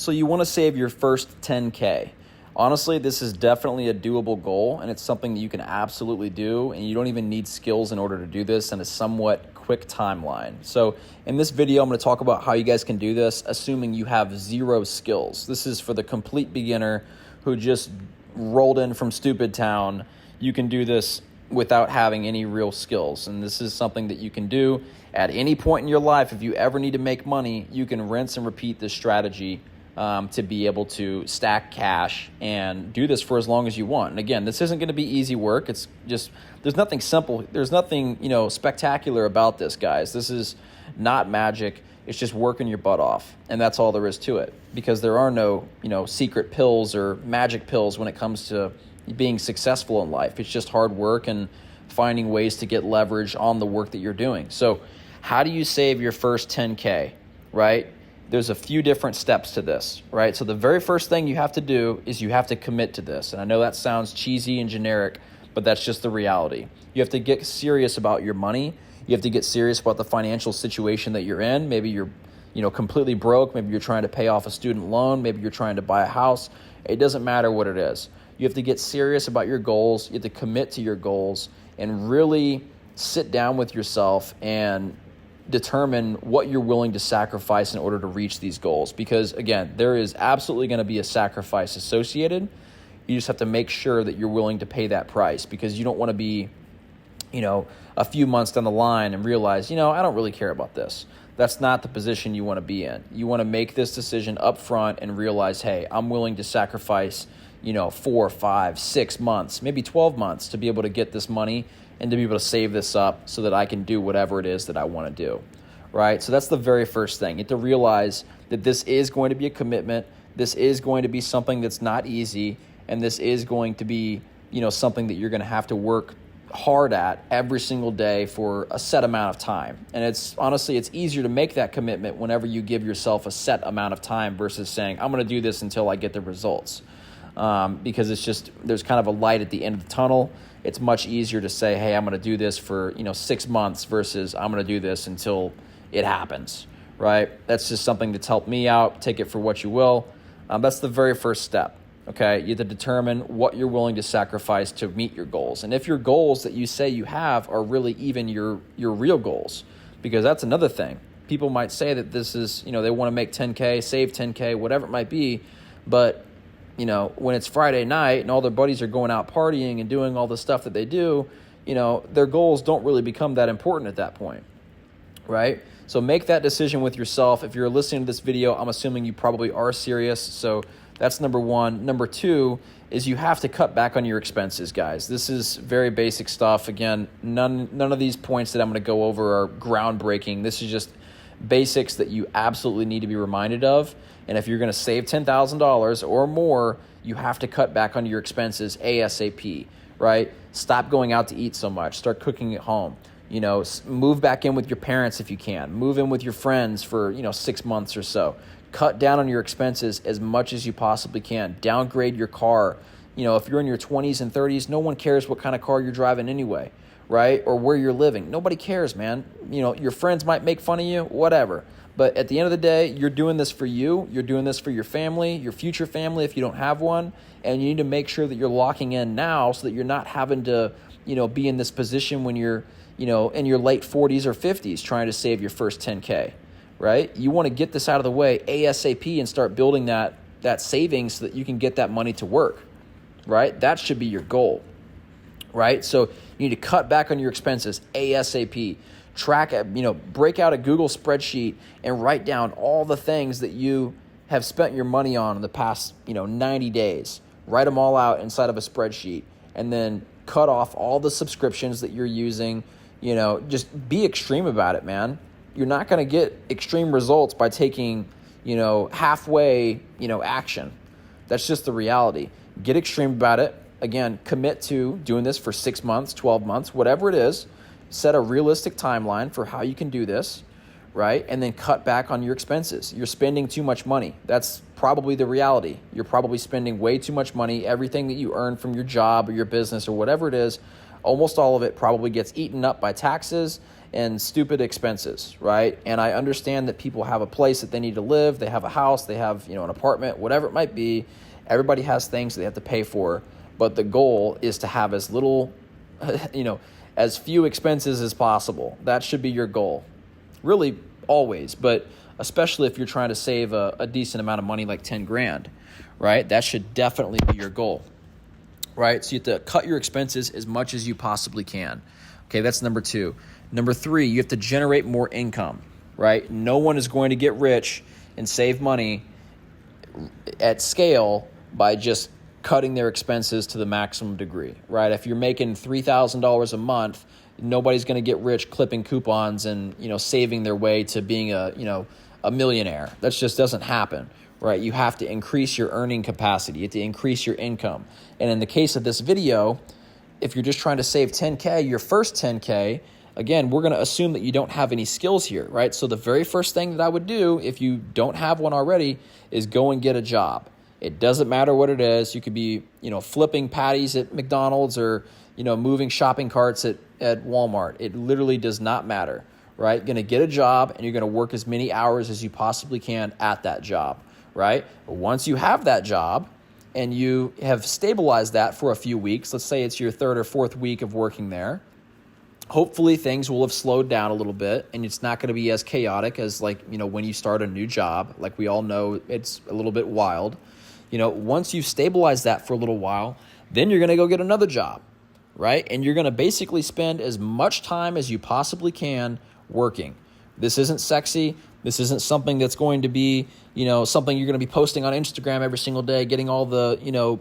So you want to save your first 10K. Honestly, this is definitely a doable goal, and it's something that you can absolutely do, and you don't even need skills in order to do this in a somewhat quick timeline. So in this video, I'm going to talk about how you guys can do this, assuming you have zero skills. This is for the complete beginner who just rolled in from stupid town. You can do this without having any real skills, and this is something that you can do at any point in your life. If you ever need to make money, you can rinse and repeat this strategy to be able to stack cash and do this for as long as you want. And again, this isn't going to be easy work. It's just, there's nothing simple. There's nothing, spectacular about this, guys. This is not magic. It's just working your butt off. And that's all there is to it, because there are no, secret pills or magic pills when it comes to being successful in life. It's just hard work and finding ways to get leverage on the work that you're doing. So how do you save your first 10K, right? There's a few different steps to this, right? So the very first thing you have to do is you have to commit to this. And I know that sounds cheesy and generic, but that's just the reality. You have to get serious about your money. You have to get serious about the financial situation that you're in. Maybe you're, completely broke. Maybe you're trying to pay off a student loan. Maybe you're trying to buy a house. It doesn't matter what it is. You have to get serious about your goals. You have to commit to your goals and really sit down with yourself and determine what you're willing to sacrifice in order to reach these goals. Because again, there is absolutely going to be a sacrifice associated. You just have to make sure that you're willing to pay that price, because you don't want to be, a few months down the line and realize, I don't really care about this. That's not the position you want to be in. You want to make this decision up front and realize, hey, I'm willing to sacrifice, 4, 5, 6 months, maybe 12 months to be able to get this money and to be able to save this up so that I can do whatever it is that I want to do, right? So that's the very first thing. You have to realize that this is going to be a commitment. This is going to be something that's not easy, and this is going to be, something that you're going to have to work hard at every single day for a set amount of time. And it's easier to make that commitment whenever you give yourself a set amount of time versus saying, I'm going to do this until I get the results. Because there's kind of a light at the end of the tunnel. It's much easier to say, hey, I'm going to do this for, 6 months versus I'm going to do this until it happens, right? That's just something that's helped me out. Take it for what you will. That's the very first step, okay? You have to determine what you're willing to sacrifice to meet your goals. And if your goals that you say you have are really even your real goals, because that's another thing. People might say that this is, they want to make 10K, save 10K, whatever it might be, but when it's Friday night and all their buddies are going out partying and doing all the stuff that they do, their goals don't really become that important at that point, right? So make that decision with yourself. If you're listening to this video, I'm assuming you probably are serious. So that's number one. Number two is you have to cut back on your expenses, guys. This is very basic stuff. Again, none of these points that I'm going to go over are groundbreaking. This is just basics that you absolutely need to be reminded of. And if you're going to save $10,000 or more, you have to cut back on your expenses ASAP, right? Stop going out to eat so much. Start cooking at home. Move back in with your parents if you can. Move in with your friends for, 6 months or so. Cut down on your expenses as much as you possibly can. Downgrade your car. If you're in your 20s and 30s, no one cares what kind of car you're driving anyway, right? Or where you're living. Nobody cares, man. Your friends might make fun of you, whatever. But at the end of the day, you're doing this for you. You're doing this for your family, your future family if you don't have one. And you need to make sure that you're locking in now so that you're not having to, be in this position when you're, in your late 40s or 50s trying to save your first 10K, right? You want to get this out of the way ASAP and start building that savings so that you can get that money to work, right? That should be your goal, right? So you need to cut back on your expenses ASAP. Track it, break out a Google spreadsheet and write down all the things that you have spent your money on in the past, 90 days. Write them all out inside of a spreadsheet, and then cut off all the subscriptions that you're using. Just be extreme about it, man. You're not going to get extreme results by taking, halfway, action. That's just the reality. Get extreme about it. Again, commit to doing this for 6 months, 12 months, whatever it is. Set a realistic timeline for how you can do this, right? And then cut back on your expenses. You're spending too much money. That's probably the reality. You're probably spending way too much money. Everything that you earn from your job or your business or whatever it is, almost all of it probably gets eaten up by taxes and stupid expenses, right? And I understand that people have a place that they need to live. They have a house, they have, an apartment, whatever it might be. Everybody has things that they have to pay for, but the goal is to have as little, as few expenses as possible. That should be your goal. Really always, but especially if you're trying to save a decent amount of money, like 10 grand, right? That should definitely be your goal, right? So you have to cut your expenses as much as you possibly can. Okay, that's number 2. Number 3, you have to generate more income, right? No one is going to get rich and save money at scale by just cutting their expenses to the maximum degree, right? If you're making $3,000 a month, nobody's going to get rich clipping coupons and, saving their way to being a millionaire. That just doesn't happen, right? You have to increase your earning capacity. You have to increase your income. And in the case of this video, if you're just trying to save 10K, your first 10K, again, we're going to assume that you don't have any skills here, right? So the very first thing that I would do if you don't have one already is go and get a job. It doesn't matter what it is. You could be, flipping patties at McDonald's or, moving shopping carts at Walmart. It literally does not matter, right? You're going to get a job and you're going to work as many hours as you possibly can at that job, right? But once you have that job and you have stabilized that for a few weeks, let's say it's your 3rd or 4th week of working there, hopefully things will have slowed down a little bit and it's not going to be as chaotic as when you start a new job. Like we all know, it's a little bit wild. Once you've stabilized that for a little while, then you're going to go get another job, right? And you're going to basically spend as much time as you possibly can working. This isn't sexy. This isn't something that's going to be, something you're going to be posting on Instagram every single day, getting all the,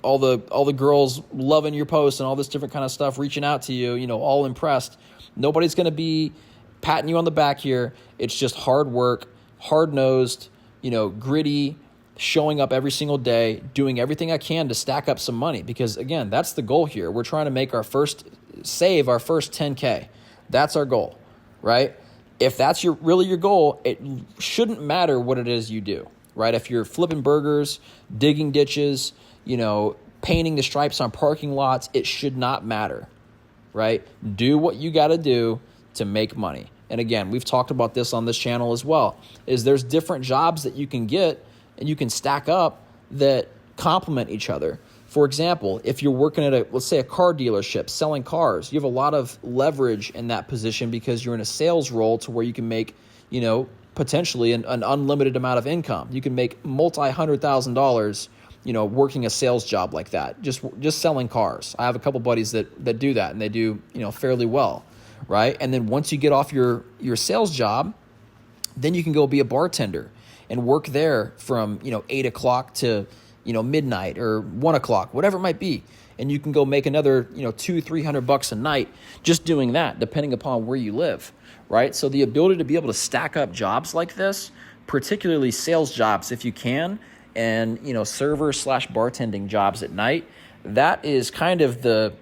all the girls loving your posts and all this different kind of stuff, reaching out to you, all impressed. Nobody's going to be patting you on the back here. It's just hard work, hard-nosed, gritty, showing up every single day, doing everything I can to stack up some money. Because again, that's the goal here. We're trying to make save our first 10K. That's our goal, right? If that's really your goal, it shouldn't matter what it is you do, right? If you're flipping burgers, digging ditches, painting the stripes on parking lots, it should not matter, right? Do what you got to do to make money. And again, we've talked about this on this channel as well, is there's different jobs that you can get and you can stack up that complement each other. For example, if you're working at let's say a car dealership selling cars, you have a lot of leverage in that position because you're in a sales role to where you can make, potentially an unlimited amount of income. You can make multi-$100,000, working a sales job like that, just selling cars. I have a couple buddies that do that and they do, fairly well, right? And then once you get off your sales job, then you can go be a bartender and work there from, 8 o'clock to, midnight or 1 o'clock, whatever it might be. And you can go make another, $200-$300 a night just doing that, depending upon where you live, right? So the ability to be able to stack up jobs like this, particularly sales jobs if you can, and, server/bartending jobs at night, that is kind of the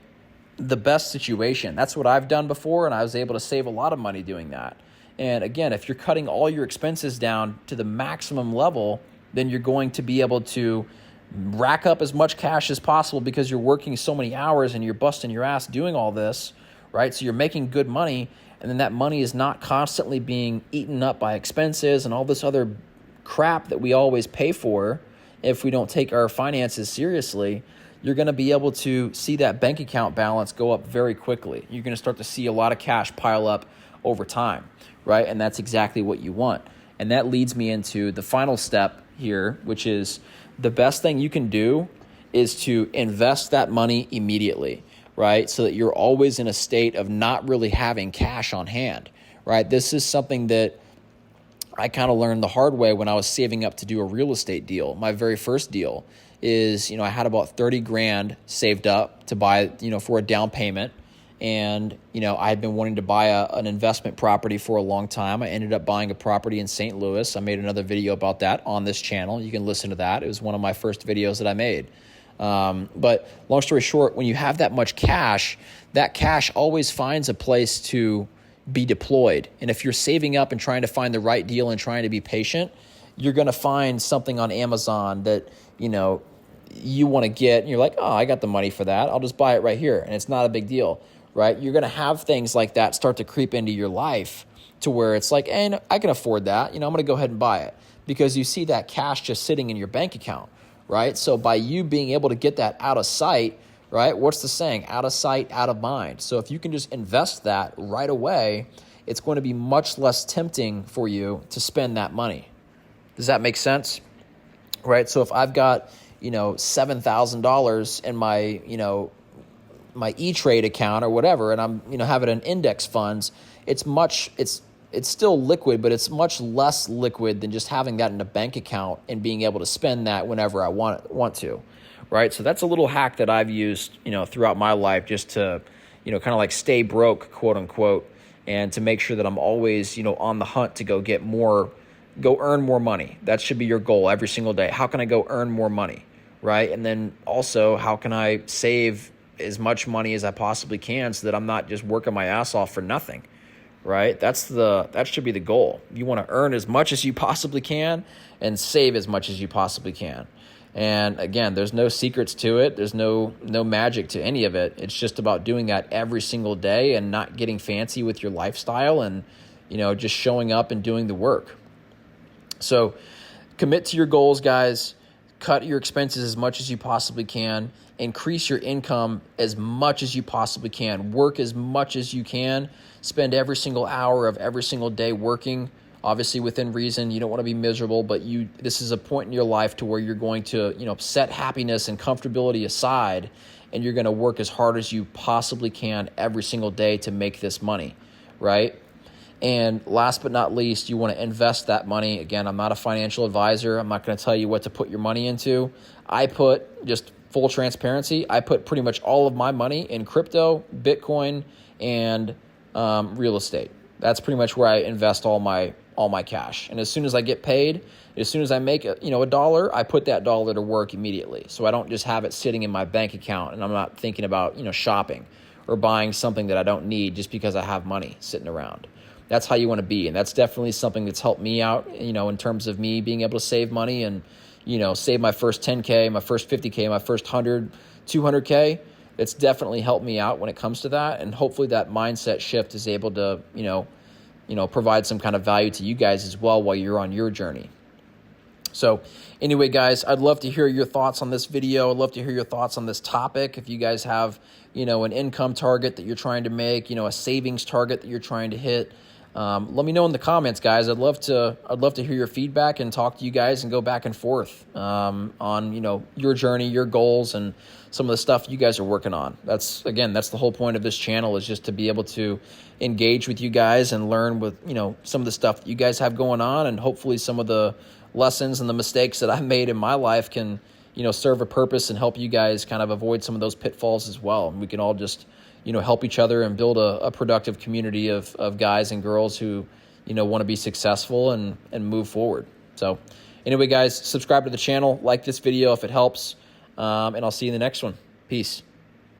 best situation. That's what I've done before, and I was able to save a lot of money doing that. And again, if you're cutting all your expenses down to the maximum level, then you're going to be able to rack up as much cash as possible because you're working so many hours and you're busting your ass doing all this, right? So you're making good money, and then that money is not constantly being eaten up by expenses and all this other crap that we always pay for if we don't take our finances seriously. You're going to be able to see that bank account balance go up very quickly. You're going to start to see a lot of cash pile up over time, right? And that's exactly what you want. And that leads me into the final step here, which is the best thing you can do is to invest that money immediately, right? So that you're always in a state of not really having cash on hand, right? This is something that I kind of learned the hard way when I was saving up to do a real estate deal. My very first deal is, I had about 30 grand saved up to buy, for a down payment. And, I had been wanting to buy an investment property for a long time. I ended up buying a property in St. Louis. I made another video about that on this channel. You can listen to that. It was one of my first videos that I made. But long story short, when you have that much cash, that cash always finds a place to be deployed. And if you're saving up and trying to find the right deal and trying to be patient, you're going to find something on Amazon that, you want to get, and you're like, oh, I got the money for that. I'll just buy it right here. And it's not a big deal, right? You're going to have things like that start to creep into your life to where it's like, hey, no, I can afford that. I'm going to go ahead and buy it because you see that cash just sitting in your bank account, right? So by you being able to get that out of sight, right? What's the saying? Out of sight, out of mind. So if you can just invest that right away, it's going to be much less tempting for you to spend that money. Does that make sense? Right? So if I've got, $7,000 in my, my E-Trade account or whatever, and I'm, having an index funds, it's still liquid, but it's much less liquid than just having that in a bank account and being able to spend that whenever I want to, right? So that's a little hack that I've used, throughout my life just to, kind of like stay broke, quote unquote, and to make sure that I'm always, on the hunt to go earn more money. That should be your goal every single day. How can I go earn more money, right? And then also, how can I save as much money as I possibly can so that I'm not just working my ass off for nothing, right? That should be the goal. You want to earn as much as you possibly can and save as much as you possibly can. And again, there's no secrets to it. There's no magic to any of it. It's just about doing that every single day and not getting fancy with your lifestyle and, just showing up and doing the work. So commit to your goals, guys. Cut your expenses as much as you possibly can. Increase your income as much as you possibly can. Work as much as you can. Spend every single hour of every single day working, obviously within reason. You don't want to be miserable, but this is a point in your life to where you're going to, set happiness and comfortability aside, and you're going to work as hard as you possibly can every single day to make this money, right? And last but not least, you want to invest that money. Again, I'm not a financial advisor. I'm not going to tell you what to put your money into. Just full transparency, I put pretty much all of my money in crypto, Bitcoin, and real estate. That's pretty much where I invest all my cash. And as soon as I get paid, as soon as I make a dollar, I put that dollar to work immediately. So I don't just have it sitting in my bank account and I'm not thinking about shopping or buying something that I don't need just because I have money sitting around. That's how you want to be. And that's definitely something that's helped me out, in terms of me being able to save money and, save my first 10K, my first 50K, my first 100, 200K. It's definitely helped me out when it comes to that. And hopefully that mindset shift is able to, provide some kind of value to you guys as well while you're on your journey. So anyway, guys, I'd love to hear your thoughts on this video. I'd love to hear your thoughts on this topic. If you guys have, an income target that you're trying to make, a savings target that you're trying to hit, let me know in the comments, guys. I'd love to hear your feedback and talk to you guys and go back and forth on your journey, your goals, and some of the stuff you guys are working on. That's the whole point of this channel, is just to be able to engage with you guys and learn with some of the stuff that you guys have going on, and hopefully some of the lessons and the mistakes that I've made in my life can serve a purpose and help you guys kind of avoid some of those pitfalls as well. And we can all just help each other and build a productive community of guys and girls who, want to be successful and move forward. So anyway, guys, subscribe to the channel, like this video if it helps, and I'll see you in the next one. Peace.